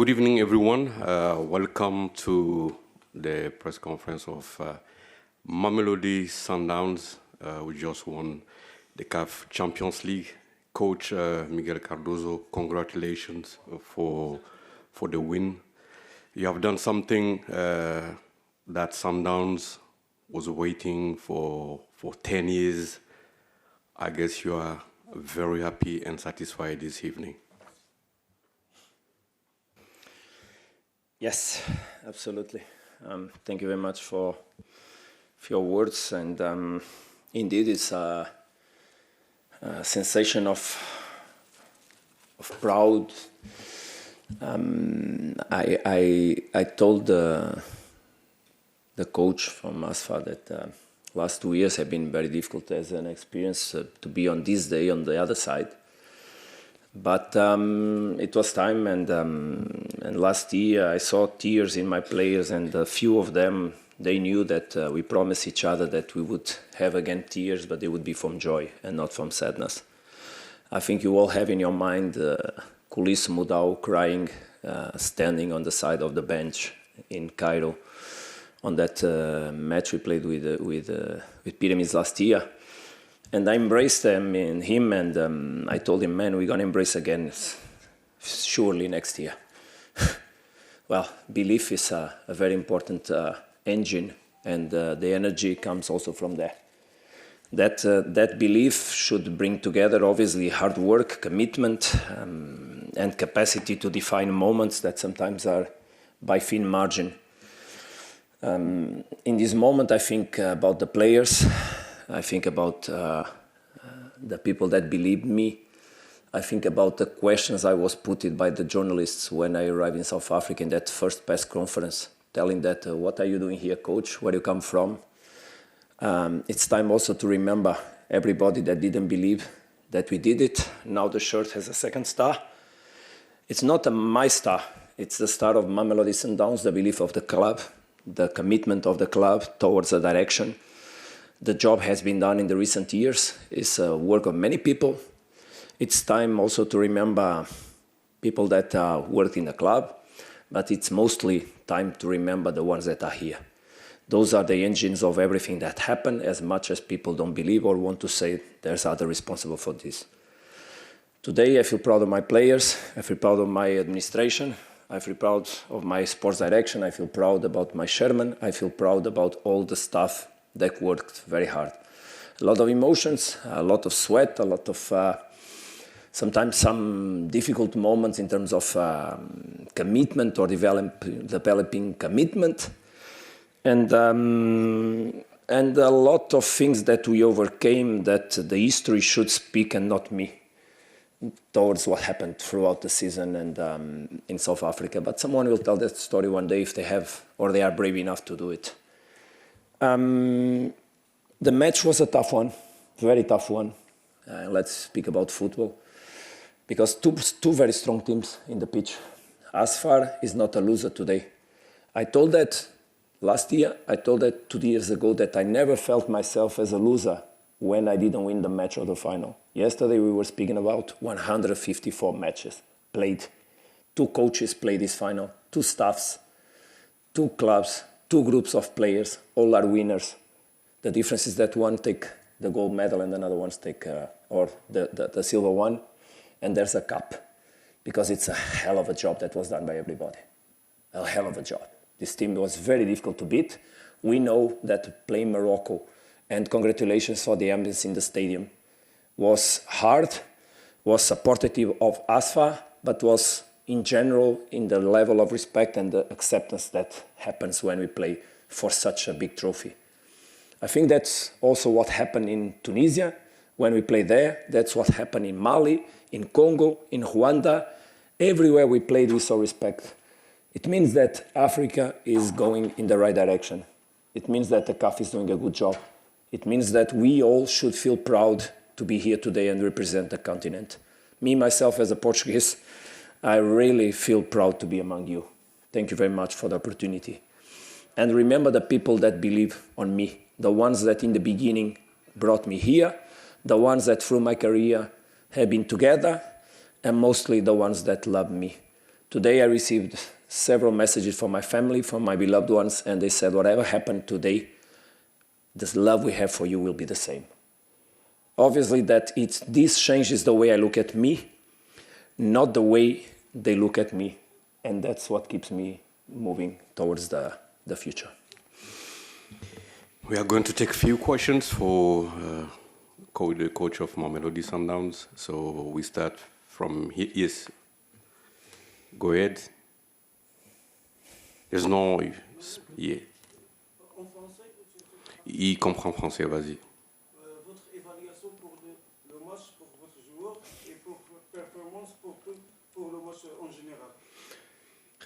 Good evening, everyone. Welcome to the press conference of Mamelodi Sundowns. We just won the CAF Champions League. Coach Miguel Cardozo, congratulations for the win. You have done something that Sundowns was waiting for 10 years. I guess you are very happy and satisfied this evening. Yes, absolutely. Thank you very much for your words, and indeed, it's a sensation of proud. I told the coach from ASFA that last 2 years have been very difficult as an experience to be on this day on the other side. But it was time, and last year I saw tears in my players, and a few of them, they knew that we promised each other that we would have again tears, but they would be from joy and not from sadness. I think you all have in your mind Kulis Mudau crying, standing on the side of the bench in Cairo on that match we played with Pyramids last year. And I embraced him, and I told him, man, we're going to embrace again, surely next year. Well, belief is a very important engine, and the energy comes also from there. That belief should bring together, obviously, hard work, commitment, and capacity to define moments that sometimes are by thin margin. In this moment, I think about the players. I think about the people that believed me. I think about the questions I was put by the journalists when I arrived in South Africa in that first press conference, telling that, what are you doing here, coach? Where do you come from? It's time also to remember everybody that didn't believe that we did it. Now the shirt has a second star. It's not my star. It's the star of Mamelodi Sundowns, the belief of the club, the commitment of the club towards a direction. The job has been done in the recent years. It's a work of many people. It's time also to remember people that worked in the club, but it's mostly time to remember the ones that are here. Those are the engines of everything that happened, as much as people don't believe or want to say there's other responsible for this. Today, I feel proud of my players. I feel proud of my administration. I feel proud of my sports direction. I feel proud about my chairman. I feel proud about all the staff that worked very hard. A lot of emotions, a lot of sweat, a lot of sometimes some difficult moments in terms of commitment or developing commitment, and a lot of things that we overcame that the history should speak and not me towards what happened throughout the season and in South Africa. But someone will tell that story one day if they have or they are brave enough to do it. The match was a tough one, very tough one. Let's speak about football, because two very strong teams in the pitch. ASFA is not a loser today. I told that last year, I told that 2 years ago that I never felt myself as a loser when I didn't win the match or the final. Yesterday we were speaking about 154 matches played. 2 coaches played this final, 2 staffs, 2 clubs, 2 groups of players, all are winners. The difference is that one take the gold medal and another ones take or the silver one, and there's a cup, because it's a hell of a job that was done by everybody. A hell of a job. This team was very difficult to beat. We know that playing Morocco, and congratulations for the ambience in the stadium, was hard, was supportive of ASFA, but was in general, in the level of respect and the acceptance that happens when we play for such a big trophy. I think that's also what happened in Tunisia when we played there. That's what happened in Mali, in Congo, in Rwanda. Everywhere we played, we saw respect. It means that Africa is going in the right direction. It means that the CAF is doing a good job. It means that we all should feel proud to be here today and represent the continent. Me, myself, as a Portuguese, I really feel proud to be among you. Thank you very much for the opportunity. And remember the people that believe on me, the ones that in the beginning brought me here, the ones that through my career have been together, and mostly the ones that love me. Today I received several messages from my family, from my beloved ones, and they said, whatever happened today, this love we have for you will be the same. Obviously, this changes the way I look at me, not the way they look at me. And that's what keeps me moving towards the future. We are going to take a few questions for the coach of Mamelodi Sundowns. So we start from here. Yes. Go ahead. There's no... Yeah. Il comprend français, vas-y. Votre évaluation pour le match, pour votre joueur et pour performance pour le match en général.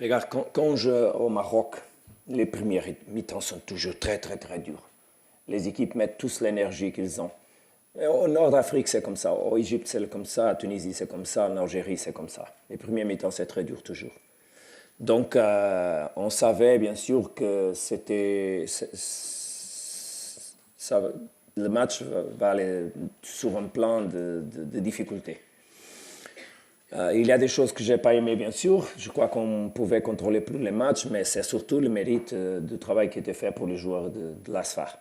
Regarde, quand je au Maroc, les premières mi-temps sont toujours très très très dures. Les équipes mettent tous l'énergie qu'ils ont. Et au nord d'Afrique, c'est comme ça. Au Égypte, c'est comme ça. En Tunisie, c'est comme ça. En Algérie, c'est comme ça. Les premières mi-temps, c'est très dur toujours. Donc, on savait bien sûr que le match va aller sur un plan de difficulté. Il y a des choses que je n'ai pas aimées, bien sûr. Je crois qu'on pouvait contrôler plus les matchs, mais c'est surtout le mérite du travail qui était fait pour les joueurs de l'ASFAR.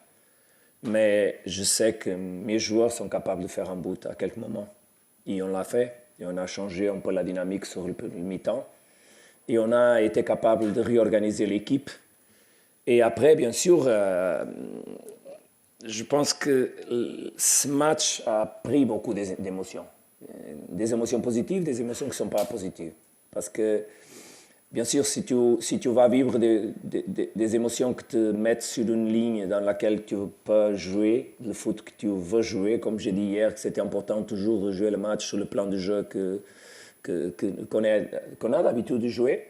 Mais je sais que mes joueurs sont capables de faire un bout à quelques moments. Et on l'a fait, et on a changé un peu la dynamique sur le mi-temps. Et on a été capable de réorganiser l'équipe. Et après, bien sûr, je pense que ce match a pris beaucoup d'émotions. Des émotions positives, des émotions qui ne sont pas positives. Parce que, bien sûr, si tu vas vivre des émotions qui te mettent sur une ligne dans laquelle tu peux jouer, le foot que tu veux jouer, comme j'ai dit hier, que c'était important toujours de jouer le match sur le plan du jeu qu'on a l'habitude de jouer.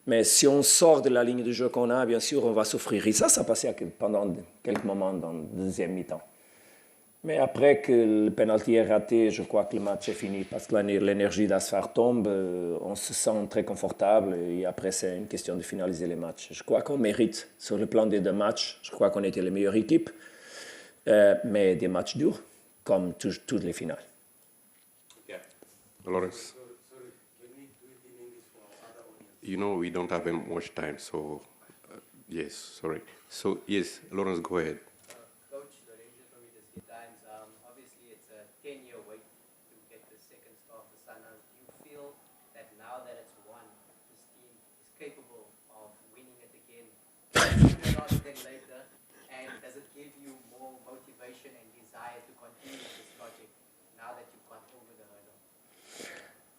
Mais si on sort de la ligne de jeu qu'on a, bien sûr, on va souffrir. Et ça passait pendant quelques moments dans le deuxième mi-temps. Mais après que le penalty est raté, je crois que le match est fini parce que l'énergie d'Asfar tombe, on se sent très confortable et après c'est une question de finaliser les matchs. Je crois qu'on mérite, sur le plan des deux matchs, je crois qu'on était la meilleure équipe, mais des matchs durs, comme toutes les finales. Yeah. Lawrence, you know we don't have much time, so yes, sorry. So yes, Lawrence, go ahead.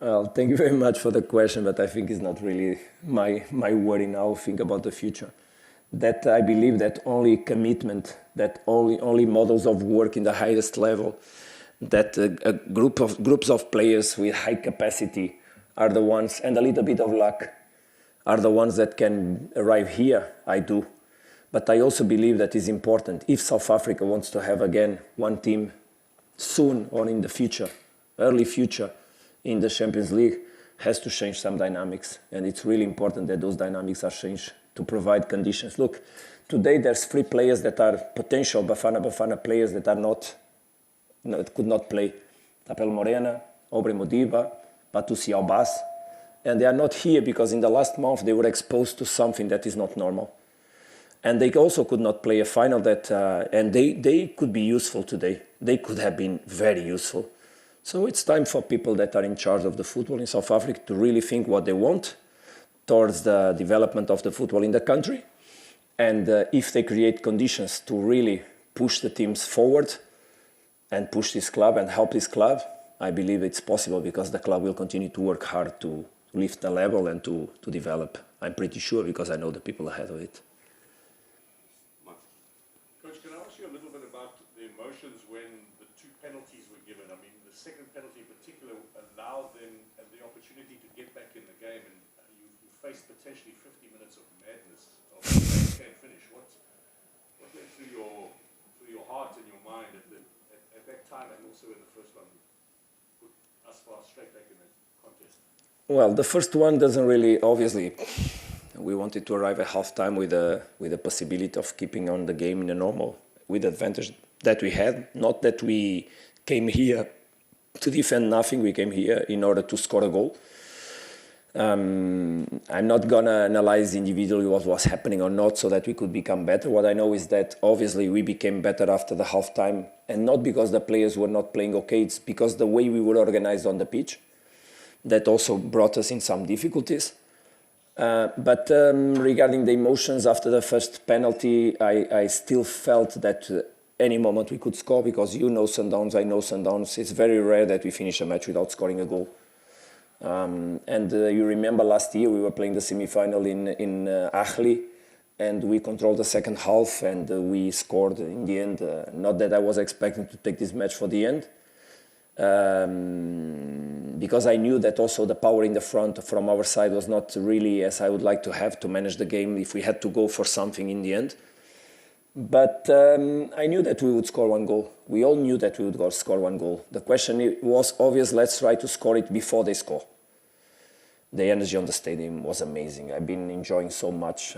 Well, thank you very much for the question, but I think it's not really my worry now. Think about the future. That I believe that only commitment, that only models of work in the highest level, that groups of players with high capacity are the ones, and a little bit of luck, are the ones that can arrive here. I do, but I also believe that is important. If South Africa wants to have again one team soon or in the future, early future, in the Champions League, has to change some dynamics. And it's really important that those dynamics are changed to provide conditions. Look, today there's 3 players that are potential Bafana players that could not play. Tapel Morena, Aubrey Modiba, Batusi Albas. And they are not here because in the last month they were exposed to something that is not normal. And they also could not play a final and they could be useful today. They could have been very useful. So it's time for people that are in charge of the football in South Africa to really think what they want towards the development of the football in the country. And if they create conditions to really push the teams forward and push this club and help this club, I believe it's possible because the club will continue to work hard to lift the level and to develop. I'm pretty sure because I know the people ahead of it. Coach, can I ask you a little bit about the emotions when the 2 penalties were given? I mean, the second penalty in particular allowed them the opportunity to get back in the game, and you faced potentially 50 minutes of madness of can't finish. What went through your heart and your mind at that time, and also in the first one, put us far straight back in the contest? Well, the first one doesn't really, obviously, we wanted to arrive at halftime with a possibility of keeping on the game in a normal, with the advantage that we had. Not that we came here to defend nothing, we came here in order to score a goal. I'm not going to analyze individually what was happening or not so that we could become better. What I know is that obviously we became better after the halftime, and not because the players were not playing okay, it's because the way we were organized on the pitch that also brought us in some difficulties. But regarding the emotions after the first penalty, I still felt that any moment we could score, because you know Sundowns, I know Sundowns. It's very rare that we finish a match without scoring a goal. And you remember last year we were playing the semi-final in Achli, and we controlled the second half, and we scored in the end. Not that I was expecting to take this match for the end, because I knew that also the power in the front from our side was not really as I would like to have to manage the game if we had to go for something in the end. But I knew that we would score one goal. We all knew that we would score one goal. The question was obvious, let's try to score it before they score. The energy on the stadium was amazing. I've been enjoying so much.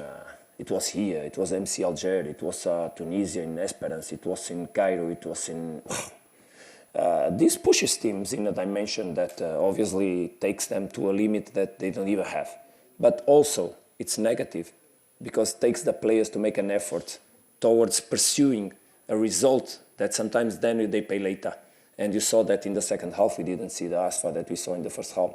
It was here, it was MC Alger, it was Tunisia in Esperance, it was in Cairo, it was in... This pushes teams in a dimension that obviously takes them to a limit that they don't even have. But also, it's negative, because it takes the players to make an effort towards pursuing a result that sometimes then they pay later. And you saw that in the second half, we didn't see the asphalt that we saw in the first half.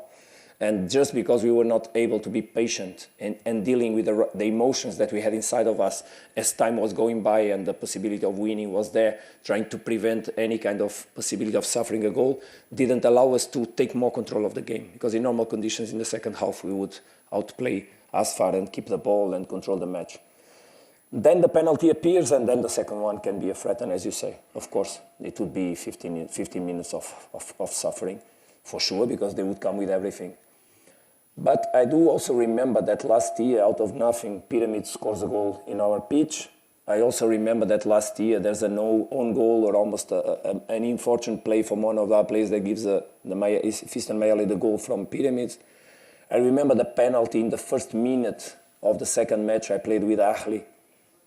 And just because we were not able to be patient and dealing with the emotions that we had inside of us as time was going by and the possibility of winning was there, trying to prevent any kind of possibility of suffering a goal, didn't allow us to take more control of the game. Because in normal conditions in the second half, we would outplay Asfar and keep the ball and control the match. Then the penalty appears, and then the second one can be a threat. And as you say, of course, it would be 15 minutes of suffering, for sure, because they would come with everything. But I do also remember that last year, out of nothing, Pyramid scores a goal in our pitch. I also remember that last year there's an own goal or almost an unfortunate play from one of our players that gives Fiston Mayale the goal from Pyramids. I remember the penalty in the first minute of the second match I played with Achli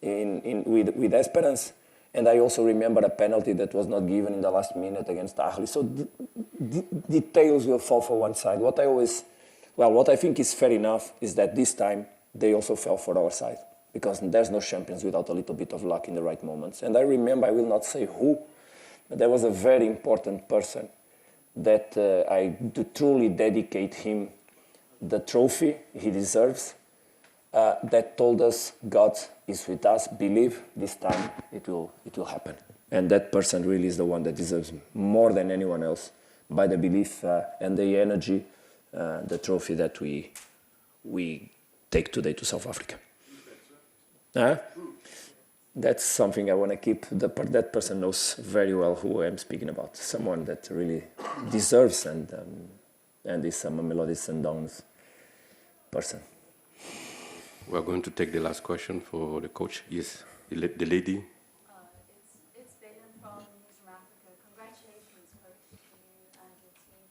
with Esperance. And I also remember a penalty that was not given in the last minute against Achli. So details will fall for one side. What I think is fair enough is that this time they also fell for our side, because there's no champions without a little bit of luck in the right moments. And I remember, I will not say who, but there was a very important person that I do truly dedicate him the trophy he deserves, that told us God is with us, believe this time it will happen. And that person really is the one that deserves more than anyone else, by the belief and the energy, the trophy that we take today to South Africa. That's something I want to keep. That person knows very well who I'm speaking about. Someone that really deserves and is a Mamelodi Sundowns person. We're going to take the last question for the coach. Yes, the lady. It's Belen from News from Africa. Congratulations, coach, to you and your team.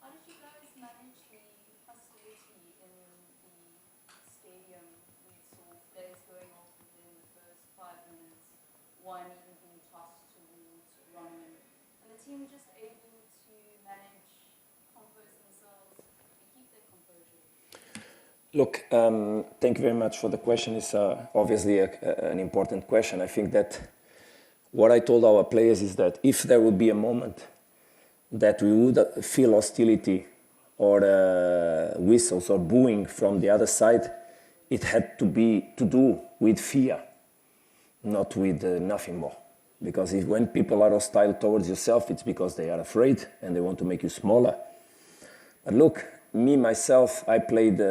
How did you guys manage the hostility in the stadium? We saw players going off within the first 5 minutes, one even being tossed towards Roman. And the team just able to manage, compose themselves, and keep their composure. Look, thank you very much for the question. It's obviously an important question. I think that what I told our players is that if there would be a moment that we would feel hostility or whistles or booing from the other side, it had to be to do with fear, not with nothing more. Because when people are hostile towards yourself, it's because they are afraid and they want to make you smaller. But look, me, myself, I played...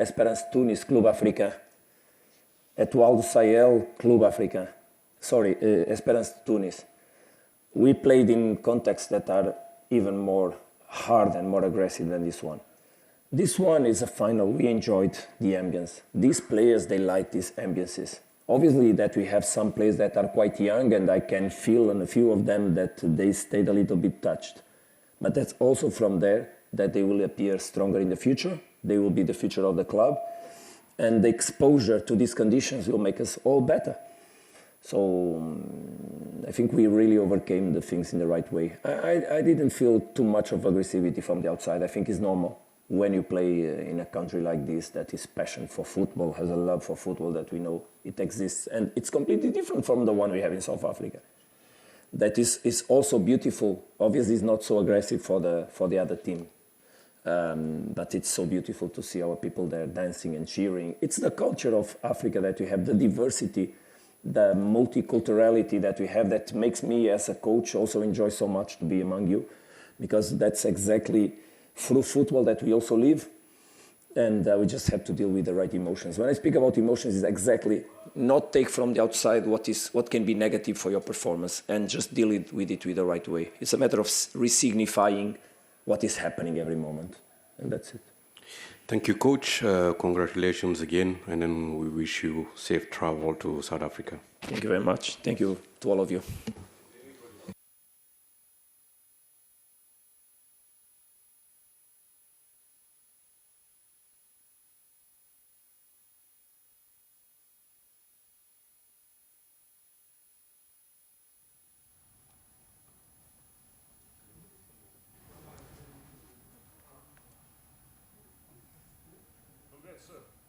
Esperance Tunis, Club Africain. Etoile du Sahel, Club Africain. Esperance Tunis. We played in contexts that are even more hard and more aggressive than this one. This one is a final. We enjoyed the ambience. These players, they like these ambiences. Obviously that we have some players that are quite young, and I can feel on a few of them that they stayed a little bit touched. But that's also from there that they will appear stronger in the future. They will be the future of the club. And the exposure to these conditions will make us all better. So I think we really overcame the things in the right way. I didn't feel too much of aggressivity from the outside. I think it's normal. when you play in a country like this that is passionate for football, has a love for football that we know it exists. And it's completely different from the one we have in South Africa. That is also beautiful. Obviously, it's not so aggressive for the other team. But it's so beautiful to see our people there dancing and cheering. It's the culture of Africa that we have, the diversity, the multiculturality that we have that makes me as a coach also enjoy so much to be among you, because that's exactly through football that we also live, and we just have to deal with the right emotions. When I speak about emotions, it's exactly not take from the outside what can be negative for your performance and just deal with it the right way. It's a matter of resignifying what is happening every moment, and that's it. Thank you, Coach. Congratulations again, and then we wish you safe travel to South Africa. Thank you very much. Thank you to all of you. Congrats, sir.